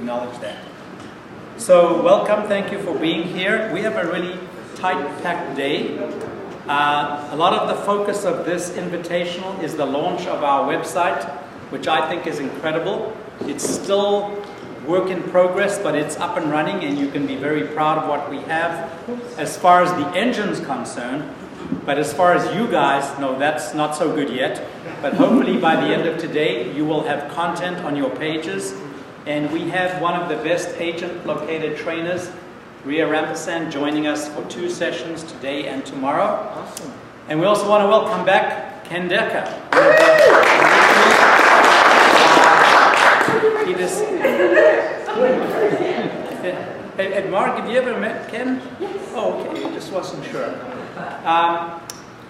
acknowledge that. So welcome, thank you for being here. We have a really tight-packed day. A lot of the focus of this invitational is the launch of our website, which I think is incredible. It's still work in progress, but it's up and running, and you can be very proud of what we have as far as the engine's concerned. But as far as you guys, no, that's not so good yet. But hopefully by the end of today, you will have content on your pages. And we have one of the best agent-located trainers, Ria Rampersand, joining us for 2 sessions today and tomorrow. Awesome. And we also want to welcome back Ken Decker. He just... Hey, Mark, have you ever met Ken? Yes. Oh, okay, I just wasn't sure.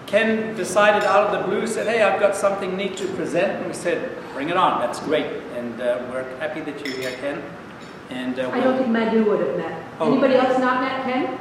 Ken decided out of the blue, said, hey, I've got something neat to present, and we said, bring it on, that's great. And we're happy that you're here, Ken. And I don't think Madhu would have met. Oh. Anybody else not met Ken?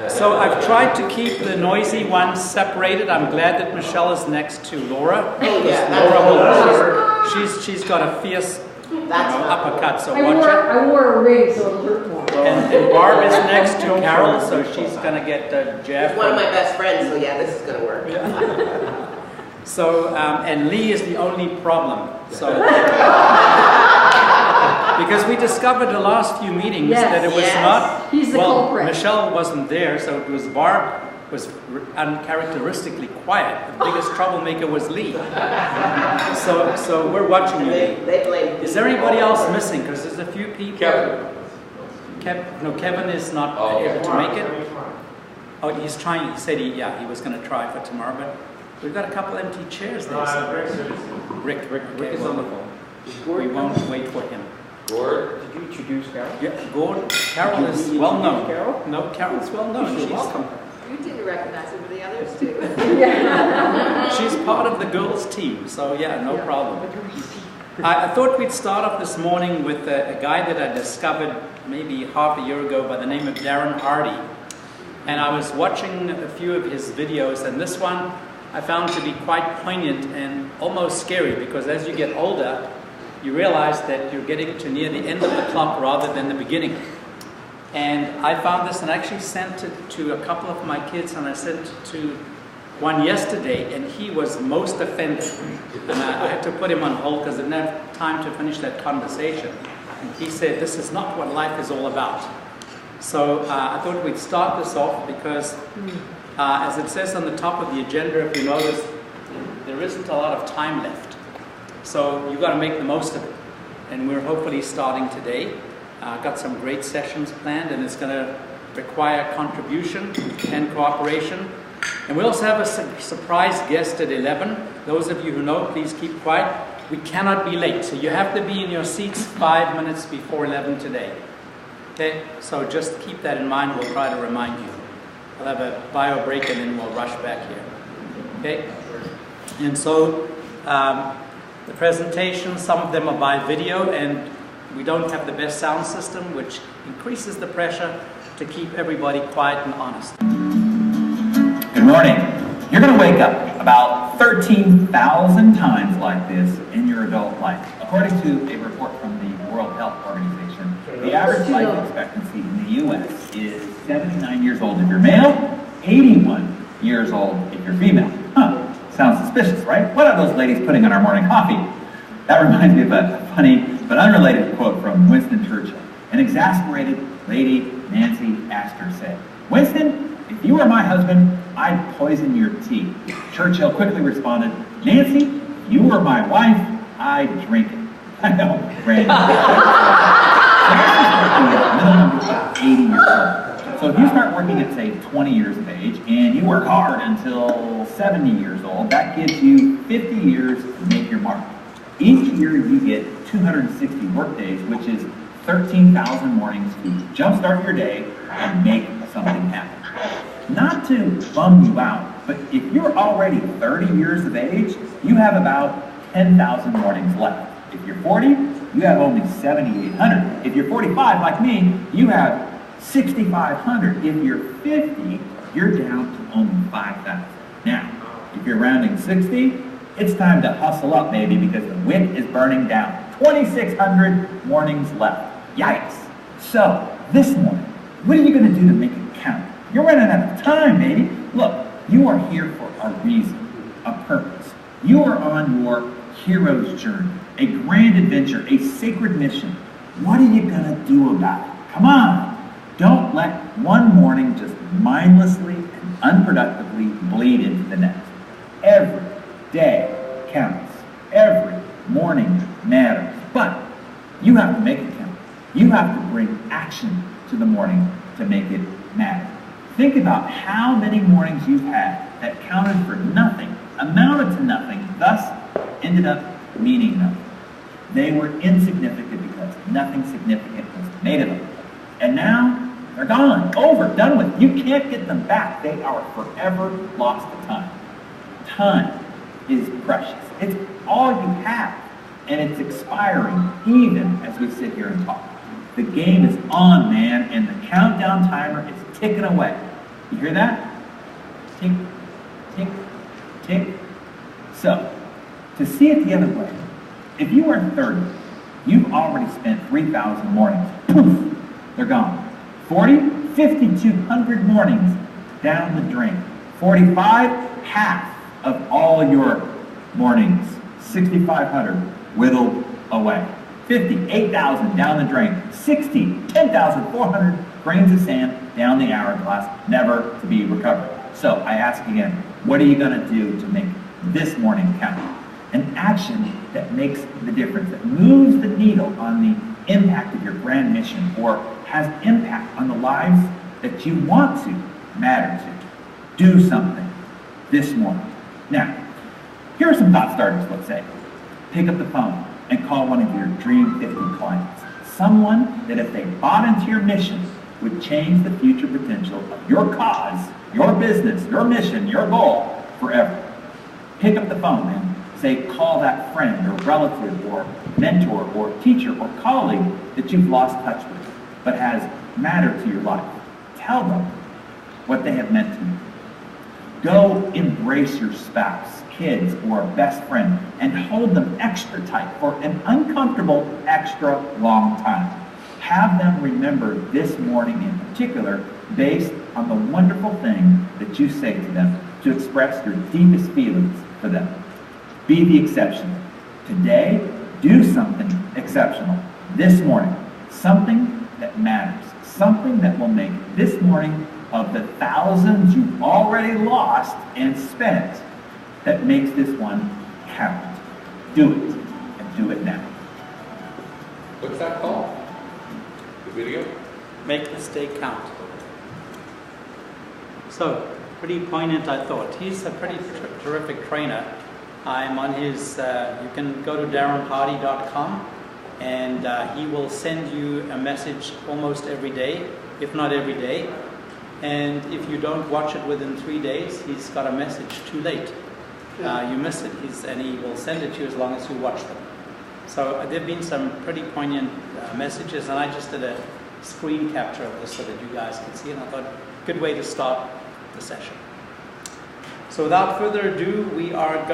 So I've tried to keep the noisy ones separated. I'm glad that Michelle is next to Laura. Oh, yeah. Laura, she's got a fierce uppercut, so watch it. I wore a ring, so it'll hurt more. And Barb is next to Carol, so she's going to get Jeff. He's one of my best friends, so yeah, this is going to work. Yeah. So, and Lee is the only problem. So, because we discovered the last few meetings that it was not. He's the culprit. Michelle wasn't there, so it was Barb was uncharacteristically quiet. The biggest troublemaker was Lee. So we're watching you. They blame. Is there anybody else missing? Because there's a few people. Kevin is not able to make it. Oh, he's trying. He said he was going to try for tomorrow, but we've got a couple empty chairs there. So. Rick is on the phone. We won't wait for him. Gord, did you introduce Carol? Yeah, Gord. Carol is well known. Carol? No, Carol's well known. She's welcome. You didn't recognize some of the others too. She's part of the girls' team, so yeah, no problem. I thought we'd start off this morning with a guy that I discovered maybe half a year ago by the name of Darren Hardy. And I was watching a few of his videos, and this one I found to be quite poignant and almost scary, because as you get older, you realize that you're getting to near the end of the clock rather than the beginning. And I found this and actually sent it to a couple of my kids, and I sent it to one yesterday, and he was most offended. And I had to put him on hold because I didn't have time to finish that conversation. And he said, this is not what life is all about. So I thought we'd start this off because, as it says on the top of the agenda, if you notice, there isn't a lot of time left. So you've got to make the most of it. And we're hopefully starting today. Got some great sessions planned, and it's going to require contribution and cooperation. And we also have a surprise guest at 11. Those of you who know, please keep quiet. We cannot be late, so you have to be in your seats 5 minutes before 11 today. Okay, so just keep that in mind. We'll try to remind you. We'll have a bio break, and then we'll rush back here. Okay, and so the presentations, some of them are by video, and we don't have the best sound system, which increases the pressure to keep everybody quiet and honest. Good morning. You're going to wake up about 13,000 times like this in your adult life. According to a report from the World Health Organization, the average life expectancy in the U.S. is 79 years old if you're male, 81 years old if you're female. Huh, sounds suspicious, right? What are those ladies putting in our morning coffee? That reminds me of a funny but unrelated quote from Winston Churchill. An exasperated lady, Nancy Astor, said, "Winston, if you were my husband, I'd poison your tea." Churchill quickly responded, "Nancy, if you were my wife, I'd drink it." I know, Randy. Minimum is 80 years old. So if you start working at, say, 20 years of age, and you work hard until 70 years old, that gives you 50 years to make your mark. Each year you get 260 work days, which is 13,000 mornings to jumpstart your day and make something happen. Not to bum you out, but if you're already 30 years of age, you have about 10,000 mornings left. If you're 40, you have only 7,800. If you're 45, like me, you have 6,500. If you're 50, you're down to only 5,000. Now, if you're rounding 60, It's time to hustle up, baby, because the wick is burning down. 2,600 mornings left. Yikes. So, this morning, what are you going to do to make it count? You're running out of time, baby. Look, you are here for a reason, a purpose. You are on your hero's journey, a grand adventure, a sacred mission. What are you going to do about it? Come on. Don't let one morning just mindlessly and unproductively bleed into the next. Every day counts. Every morning matters. But you have to make it count. You have to bring action to the morning to make it matter. Think about how many mornings you've had that counted for nothing, amounted to nothing, thus ended up meaning nothing. They were insignificant because nothing significant was made of them. And now, they're gone, over, done with. You can't get them back. They are forever lost to time. Time is precious. It's all you have. And it's expiring even as we sit here and talk. The game is on, man, and the countdown timer is ticking away. You hear that? Tick, tick, tick. So, to see it the other way, if you are 30, you've already spent 3,000 mornings. Poof, they're gone. 40, 5,200 mornings down the drain. 45, half of all your mornings. 6,500 whittled away. 50, 8,000 down the drain. 60, 10,400 grains of sand down the hourglass, never to be recovered. So I ask again, what are you going to do to make this morning count? An action that makes the difference, that moves the needle on the impact of your grand mission, or has impact on the lives that you want to matter to. Do something this morning. Now, here are some thought starters, let's say. Pick up the phone and call one of your Dream 50 clients. Someone that if they bought into your mission would change the future potential of your cause, your business, your mission, your goal forever. Pick up the phone and say, call that friend or relative or mentor or teacher or colleague that you've lost touch with but has mattered to your life. Tell them what they have meant to you. Go embrace your spouse, kids, or best friend and hold them extra tight for an uncomfortable extra long time. Have them remember this morning in particular based on the wonderful thing that you say to them to express your deepest feelings for them. Be the exception. Today, do something exceptional. This morning, something that matters. Something that will make this morning of the thousands you've already lost and spent that makes this one count. Do it, and do it now. What's that called? Good way to go. Make this day count. So, pretty poignant, I thought. He's a pretty terrific trainer. I'm on his, you can go to DarenHardy.com and he will send you a message almost every day, if not every day. And if you don't watch it within 3 days, he's got a message too late. You miss it, and he will send it to you as long as you watch them. So there have been some pretty poignant messages, and I just did a screen capture of this so that you guys can see, and I thought, good way to start the session. So without further ado, we are going